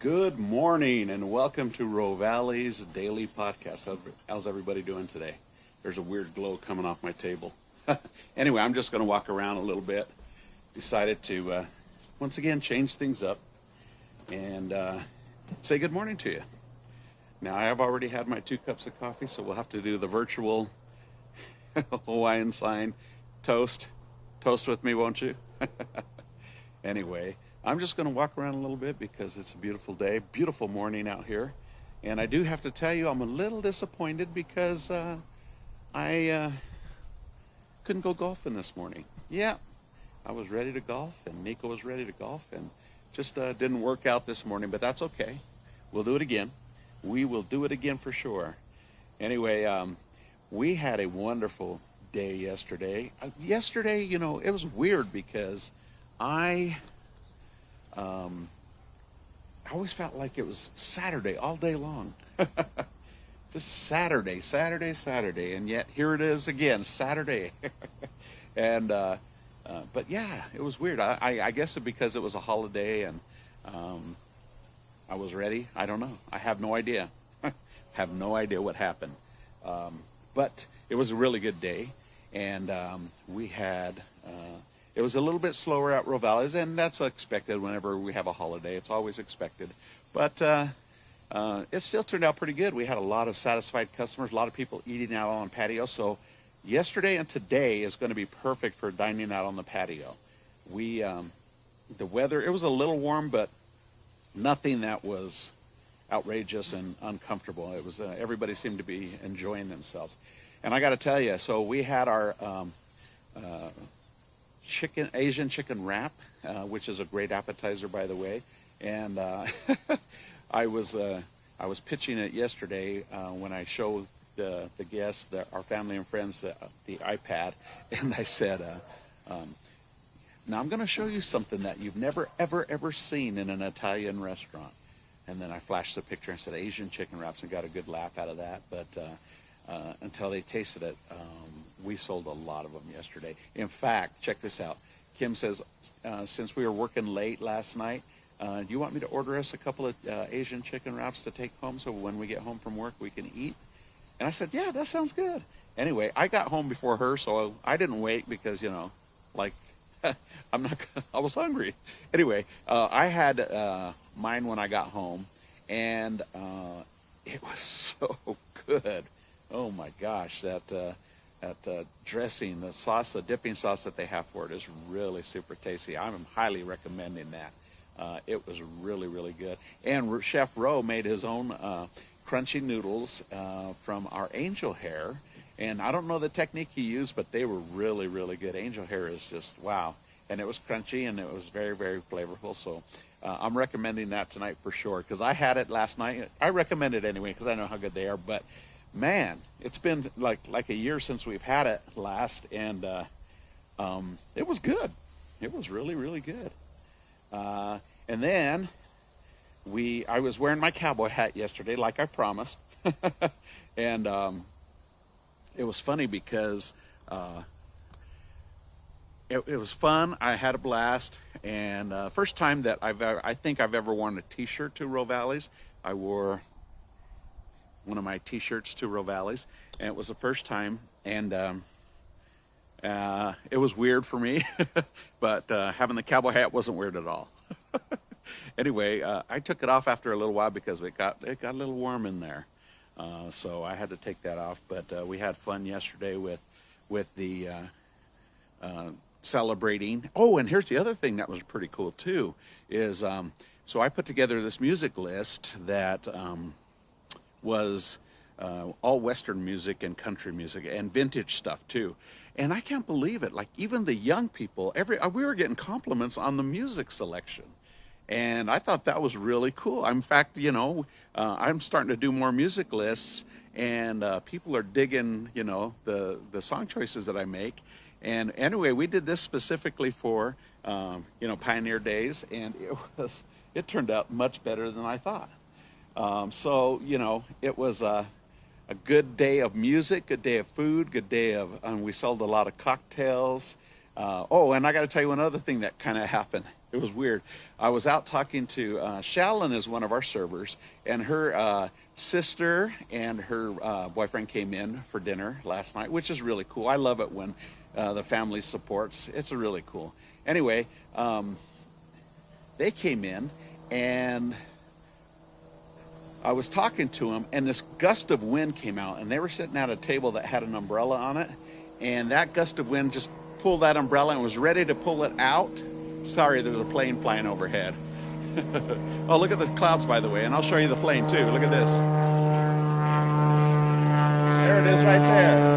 Good morning and welcome to Rovali's daily podcast. How's everybody doing today? There's a weird glow coming off my table. Anyway, I'm just going to walk around a little bit. Decided to once again change things up and say good morning to you. Now, I have already had my 2 cups of coffee, so we'll have to do the virtual Hawaiian sign toast. Toast with me, won't you? Anyway, I'm just going to walk around a little bit because it's a beautiful day, beautiful morning out here. And I do have to tell you, I'm a little disappointed because I couldn't go golfing this morning. Yeah, I was ready to golf and Nico was ready to golf and just didn't work out this morning, but that's okay. We'll do it again. We will do it again for sure. Anyway, we had a wonderful day yesterday. Yesterday, it was weird because I always felt like it was Saturday all day long. Just Saturday, and yet here it is again, Saturday. And but yeah, it was weird. I guess because it was a holiday and I was ready. I don't know. I have no idea. Have no idea what happened. But it was a really good day, and we had. It was a little bit slower at Rovali's, and that's expected whenever we have a holiday. It's always expected. But it still turned out pretty good. We had a lot of satisfied customers, a lot of people eating out on patio. So yesterday and today is going to be perfect for dining out on the patio. The weather, it was a little warm, but nothing that was outrageous and uncomfortable. It was everybody seemed to be enjoying themselves. And I got to tell you, so we had our Asian chicken wrap, which is a great appetizer, by the way. And I was pitching it yesterday when I showed the guests, our family and friends, the iPad, and I said, now I'm going to show you something that you've never, ever seen in an Italian restaurant. And then I flashed the picture and said Asian chicken wraps and got a good laugh out of that. But until they tasted it, we sold a lot of them yesterday. In fact, check this out. Kim says, since we were working late last night, do you want me to order us a couple of Asian chicken wraps to take home so when we get home from work we can eat? And I said, yeah, that sounds good. Anyway, I got home before her, so I didn't wait because, I was hungry. Anyway, I had mine when I got home, and it was so good. Oh my gosh, that dressing, the sauce, the dipping sauce that they have for it is really super tasty. I'm highly recommending that. It was really, really good. And Chef Ro made his own crunchy noodles from our angel hair. And I don't know the technique he used, but they were really, really good. Angel hair is just, wow. And it was crunchy and it was very, very flavorful. So I'm recommending that tonight for sure because I had it last night. I recommend it anyway because I know how good they are. But man, it's been like a year since we've had it last, and it was good. It was really, really good. And then I was wearing my cowboy hat yesterday, like I promised, and it was funny because it was fun. I had a blast, and first time that I think I've ever worn a T-shirt to Rovali's. I wore one of my T-shirts to Rovali's, and it was the first time, and it was weird for me, but having the cowboy hat wasn't weird at all. Anyway, I took it off after a little while because it got a little warm in there, so I had to take that off. But we had fun yesterday with the celebrating. Oh, and here's the other thing that was pretty cool too is so I put together this music list that was all Western music and country music and vintage stuff too. And I can't believe it. Like even the young people, we were getting compliments on the music selection. And I thought that was really cool. In fact, I'm starting to do more music lists, and people are digging, the song choices that I make. And anyway, we did this specifically for, Pioneer Days, and it turned out much better than I thought. So, it was a good day of music, good day of food, good day of, we sold a lot of cocktails. And I got to tell you one other thing that kind of happened. It was weird. I was out talking to Shallon is one of our servers, and her sister and her boyfriend came in for dinner last night, which is really cool. I love it when the family supports. It's really cool. Anyway, they came in, and I was talking to them, and this gust of wind came out, and they were sitting at a table that had an umbrella on it, and that gust of wind just pulled that umbrella and was ready to pull it out. Sorry, there's a plane flying overhead. Oh, look at the clouds, by the way, and I'll show you the plane too. Look at this. There it is right there.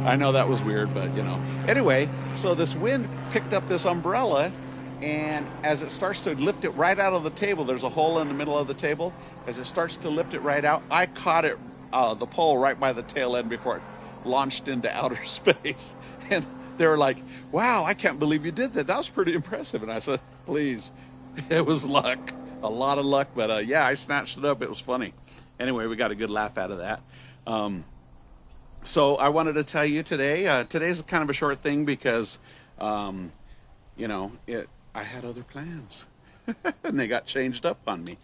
I know that was weird, but you know. Anyway, so this wind picked up this umbrella, and as it starts to lift it right out of the table, there's a hole in the middle of the table. As it starts to lift it right out, I caught it, the pole right by the tail end before it launched into outer space. And they were like, wow, I can't believe you did that. That was pretty impressive. And I said, please, it was luck, a lot of luck. But yeah, I snatched it up. It was funny. Anyway, we got a good laugh out of that. So I wanted to tell you today, today's kind of a short thing because, you know, I had other plans and they got changed up on me.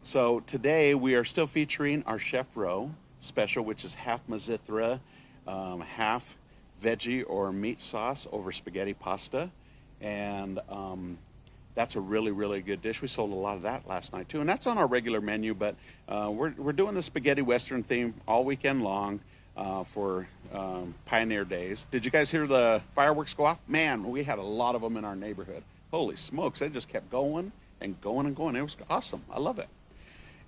So today we are still featuring our Chef Roe special, which is half Mazithra, half veggie or meat sauce over spaghetti pasta. And that's a really, really good dish. We sold a lot of that last night too. And that's on our regular menu, but we're doing the spaghetti Western theme all weekend long for Pioneer Days. Did you guys hear the fireworks go off? Man, we had a lot of them in our neighborhood. Holy smokes, they just kept going and going and going. It was awesome. I love it.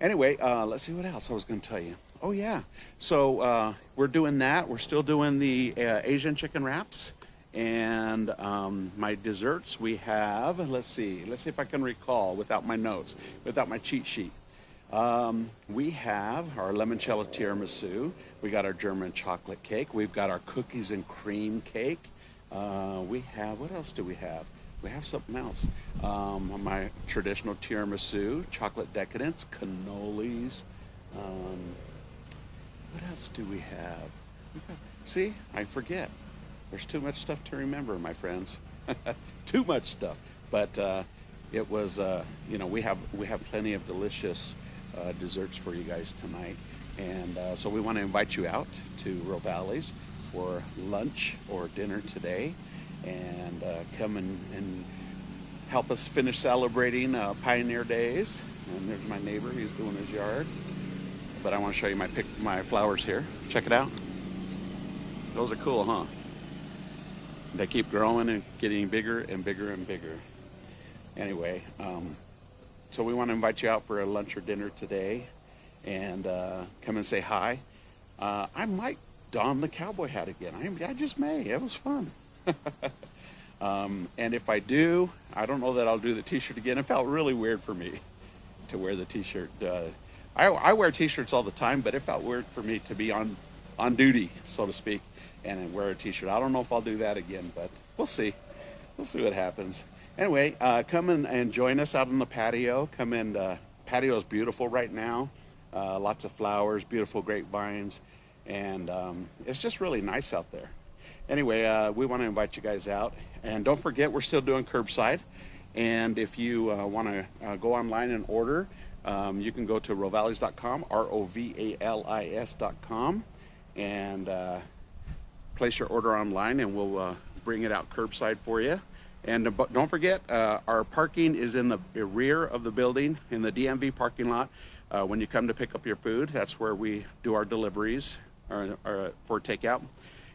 Anyway, let's see what else I was going to tell you. Oh, yeah. So we're doing that. We're still doing the Asian chicken wraps. And my desserts we have, let's see if I can recall without my notes, without my cheat sheet. We have our limoncello tiramisu. We got our German chocolate cake. We've got our cookies and cream cake. We have, what else do we have? We have something else. My traditional tiramisu, chocolate decadence, cannolis. What else do we have? See, I forget. There's too much stuff to remember, my friends. Too much stuff. But it was, you know, we have plenty of delicious desserts for you guys tonight. And so we want to invite you out to Rovali's for lunch or dinner today. And come and help us finish celebrating Pioneer Days. And there's my neighbor, he's doing his yard. But I want to show you my flowers here. Check it out. Those are cool, huh? They keep growing and getting bigger and bigger and bigger. Anyway, so we want to invite you out for a lunch or dinner today, and come and say hi. I might don the cowboy hat again. I just may. It was fun. And if I do, I don't know that I'll do the t-shirt again. It felt really weird for me to wear the t-shirt. I wear t-shirts all the time, but it felt weird for me to be on duty, so to speak, and wear a t-shirt. I don't know if I'll do that again, but we'll see. We'll see what happens. Anyway, come and join us out on the patio. Come in. Patio is beautiful right now. Lots of flowers, beautiful grapevines, and it's just really nice out there. Anyway, we want to invite you guys out. And don't forget, we're still doing curbside. And if you want to go online and order, you can go to rovalis.com, ROVALIS.com, and place your order online, and we'll bring it out curbside for you. And don't forget, our parking is in the rear of the building, in the DMV parking lot. When you come to pick up your food, that's where we do our deliveries for takeout.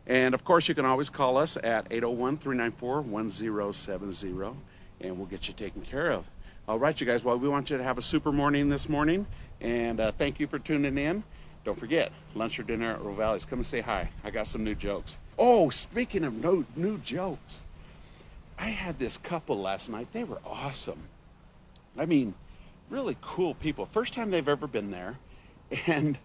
And of course, you can always call us at 801-394-1070, and we'll get you taken care of. All right, you guys, well, we want you to have a super morning this morning, and thank you for tuning in. Don't forget, lunch or dinner at Rovali's. Come and say hi. I got some new jokes. Oh, speaking of new jokes, I had this couple last night. They were awesome. I mean, really cool people. First time they've ever been there. And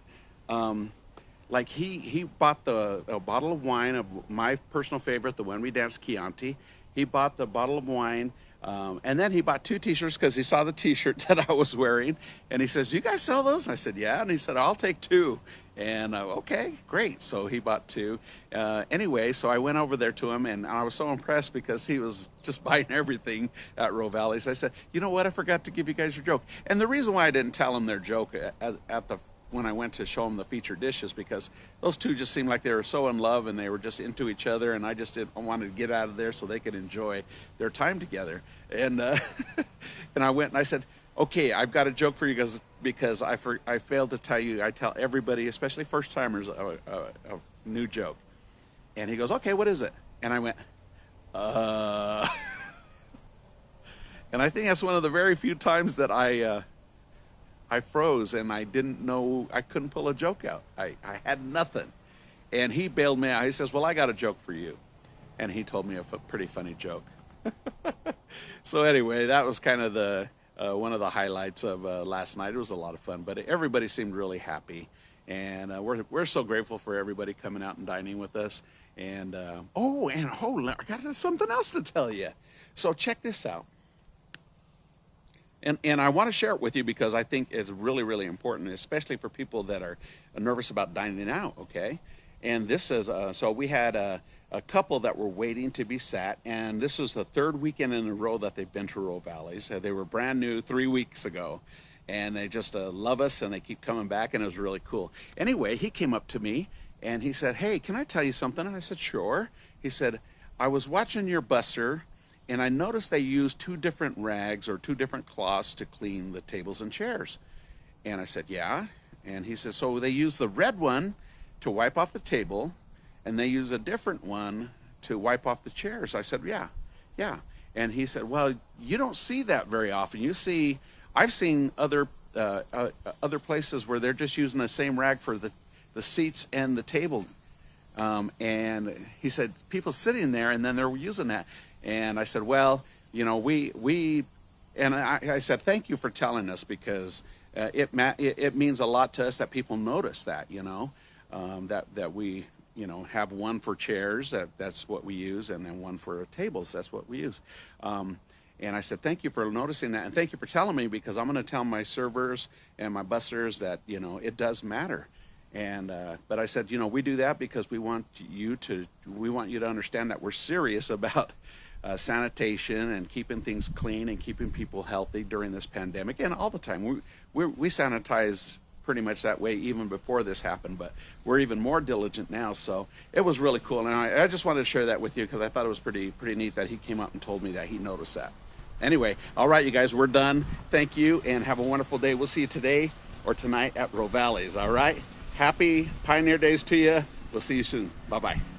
like he bought a bottle of wine of my personal favorite, the one we danced, Chianti. He bought the bottle of wine And then he bought 2 t-shirts because he saw the t-shirt that I was wearing. And he says, "Do you guys sell those?" And I said, "Yeah." And he said, "I'll take 2." And okay, great. So he bought 2. Anyway, so I went over there to him, and I was so impressed because he was just buying everything at Rovali's. I said, "You know what? I forgot to give you guys your joke." And the reason why I didn't tell him their joke when I went to show them the featured dishes, because those 2 just seemed like they were so in love and they were just into each other, and I just wanted to get out of there so they could enjoy their time together. And and I went and I said, "Okay, I've got a joke for you guys, because I failed to tell you. I tell everybody, especially first timers, a new joke." And he goes, "Okay, what is it?" And I went, And I think that's one of the very few times that I froze and I didn't know, I couldn't pull a joke out. I had nothing. And he bailed me out. He says, "Well, I got a joke for you." And he told me a pretty funny joke. So anyway, that was kind of the one of the highlights of last night. It was a lot of fun, but everybody seemed really happy. And we're so grateful for everybody coming out and dining with us. And I got something else to tell you. So check this out. And I want to share it with you because I think it's really, really important, especially for people that are nervous about dining out, okay? And this is, so we had a couple that were waiting to be sat, and this was the 3rd weekend in a row that they've been to Rovali's. They were brand new 3 weeks ago, and they just love us, and they keep coming back, and it was really cool. Anyway, he came up to me, and he said, "Hey, can I tell you something?" And I said, "Sure." He said, "I was watching your busser, and I noticed they used 2 different rags or 2 different cloths to clean the tables and chairs." And I said, "Yeah." And he says, "So they use the red one to wipe off the table, and they use a different one to wipe off the chairs." I said, "Yeah." And he said, "Well, you don't see that very often. I've seen other places where they're just using the same rag for the seats and the table." And he said, "People sitting there, and then they're using that." And I said, "Well, you know, I said, "Thank you for telling us, because it means a lot to us that people notice that, you know, that we, you know, have one for chairs, that's what we use, and then one for tables, that's what we use." And I said, "Thank you for noticing that, and thank you for telling me, because I'm going to tell my servers and my bussers that, you know, it does matter." And but I said, "You know, we do that because we want you to understand that we're serious about sanitation and keeping things clean and keeping people healthy during this pandemic, and all the time. We sanitize pretty much that way even before this happened, but we're even more diligent now." So it was really cool, and I just wanted to share that with you because I thought it was pretty neat that he came up and told me that he noticed that. Anyway, all right, you guys, we're done. Thank you, and have a wonderful day. We'll see you today or tonight at Rovali's. All right, happy Pioneer Days to you. We'll see you soon. Bye-bye.